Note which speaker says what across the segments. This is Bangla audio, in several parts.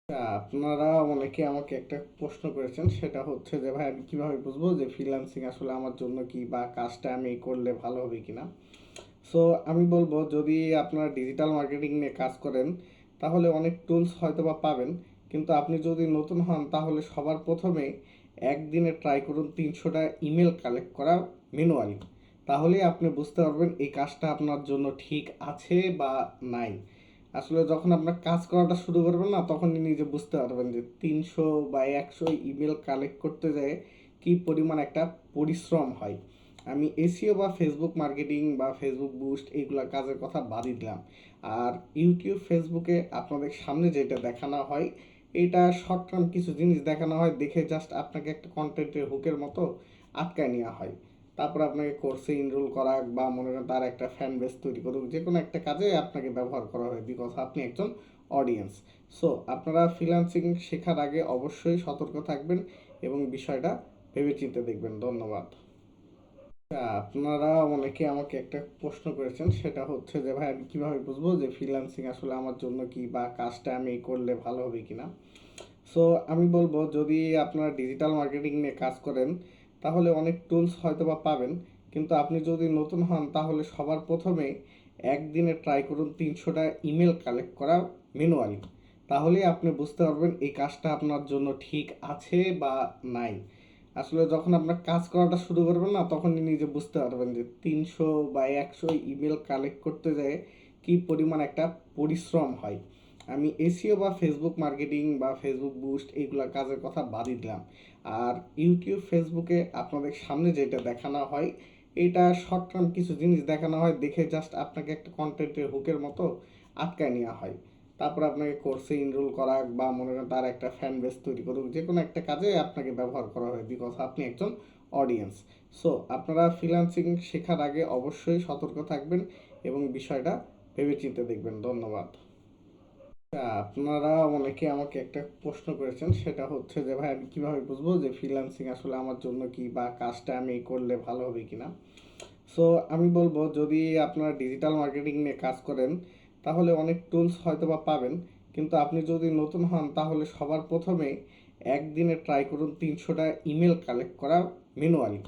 Speaker 1: আপনারা অনেকে আমাকে একটা প্রশ্ন করেছেন, সেটা হচ্ছে যে ভাই আমি কিভাবে বুঝবো যে ফ্রিল্যান্সিং আসলে আমার জন্য কি, বা কাজটা আমি করলে ভালো হবে কিনা। সো আমি বলবো, যদি আপনারা ডিজিটাল মার্কেটিং নিয়ে কাজ করেন তাহলে অনেক টুলস হয়তো বা পাবেন, কিন্তু আপনি যদি নতুন হন তাহলে সবার প্রথমে একদিনে ট্রাই করুন 300টা ইমেল কালেক্ট করা ম্যানুয়ালি। তাহলেই আপনি বুঝতে পারবেন এই কাজটা আপনার জন্য ঠিক আছে বা নাই। আসলে যখন আপনার কাজ করাটা শুরু করবেন না, তখনই নিজে বুঝতে পারবেন যে 300 বা 100 ইমেল কালেক্ট করতে যায় কি পরিমাণ একটা পরিশ্রম হয়। আমি এসিও বা ফেসবুক মার্কেটিং বা ফেসবুক বুস্ট এইগুলা কাজের কথা বাদই দিলাম। আর ইউটিউব ফেসবুকে আপনাদের সামনে যেটা দেখানো হয়, এটা শর্ট টার্ম কিছু জিনিস দেখানো হয়, দেখে জাস্ট আপনাকে একটা কন্টেন্টের হুকের মতো আটকায় নেওয়া হয়। তারপর আপনাকে কোর্সে ইনরোল করা বা মনে করেন তার একটা ফ্যান বেস তৈরি করুক, যে কোনো একটা কাজে আপনাকে ব্যবহার করা হয়, বিকজ আপনি একজন অডিয়েন্স। সো আপনারা ফ্রিল্যান্সিং শেখার আগে অবশ্যই সতর্ক থাকবেন এবং বিষয়টা ভেবেচিন্তে দেখবেন। ধন্যবাদ। আপনারা অনেকে আমাকে একটা প্রশ্ন করেছেন, সেটা হচ্ছে যে ভাই আমি কিভাবে বুঝবো যে ফ্রিল্যান্সিং আসলে আমার জন্য কি, বা কাজটা আমি করলে ভালো হবে কিনা। সো আমি বলবো, যদি আপনারা ডিজিটাল মার্কেটিং নিয়ে কাজ করেন তাহলে অনেক টুলস হয়তো বা পাবেন, কিন্তু আপনি যদি নতুন হন তাহলে সবার প্রথমে একদিনে ট্রাই করুন 300টা ইমেল কালেক্ট করা ম্যানুয়ালি। তাহলেই আপনি বুঝতে পারবেন এই কাজটা আপনার জন্য ঠিক আছে বা নাই। আসলে যখন আপনার কাজ করাটা শুরু করবেন না, তখনই নিজে বুঝতে পারবেন যে 300 বা 100 ইমেল কালেক্ট করতে যায় কি পরিমাণ একটা পরিশ্রম হয়। আমি এসিও বা ফেসবুক মার্কেটিং বা ফেসবুক বুস্ট এইগুলা কাজের কথা বাদই দিলাম। আর ইউটিউব ফেসবুকে আপনাদের সামনে যেটা দেখানো হয়, এটা শর্ট টার্ম কিছু জিনিস দেখানো হয়, দেখে জাস্ট আপনাকে একটা কন্টেন্টের হুকের মতো আটকায় নেওয়া হয়। তারপর আপনাকে কোর্সে ইনরোল করা বা মনে করেন তার একটা ফ্যান বেস তৈরি করুক, যে কোনো একটা কাজে আপনাকে ব্যবহার করা হয়, বিকজ আপনি একজন অডিয়েন্স। সো আপনারা ফ্রিল্যান্সিং শেখার আগে অবশ্যই সতর্ক থাকবেন এবং বিষয়টা ভেবেচিন্তে দেখবেন। ধন্যবাদ। আপনারা অনেকে আমাকে একটা প্রশ্ন করেছেন, সেটা হচ্ছে যে ভাই আমি কিভাবে বুঝবো যে ফ্রিল্যান্সিং আসলে আমার জন্য কি, বা কাজটা আমি করলে ভালো হবে কিনা। সো আমি বলবো, যদি আপনারা ডিজিটাল মার্কেটিং নিয়ে কাজ করেন তাহলে অনেক টুলস হয়তো বা পাবেন, কিন্তু আপনি যদি নতুন হন তাহলে সবার প্রথমে একদিনে ট্রাই করুন 300টা ইমেল কালেক্ট করা ম্যানুয়ালি।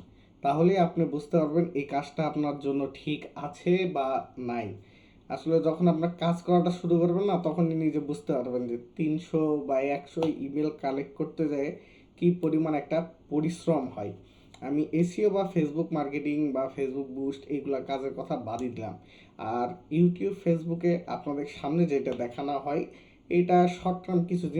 Speaker 1: তাহলেই আপনি বুঝতে পারবেন এই কাজটা আপনার জন্য ঠিক আছে বা নাই। আসলে যখন আপনার কাজ করাটা শুরু করবেন না, তখনই নিজে বুঝতে পারবেন যে 300 বা 100 ইমেল কালেক্ট করতে যায় কি পরিমাণ একটা পরিশ্রম হয়। আমি এসিও বা ফেসবুক মার্কেটিং বা ফেসবুক বুস্ট এইগুলা কাজের কথা বাদই দিলাম। আর ইউটিউব ফেসবুকে আপনাদের সামনে যেটা দেখানো হয়, এটা শর্ট টার্ম কিছু জিনিস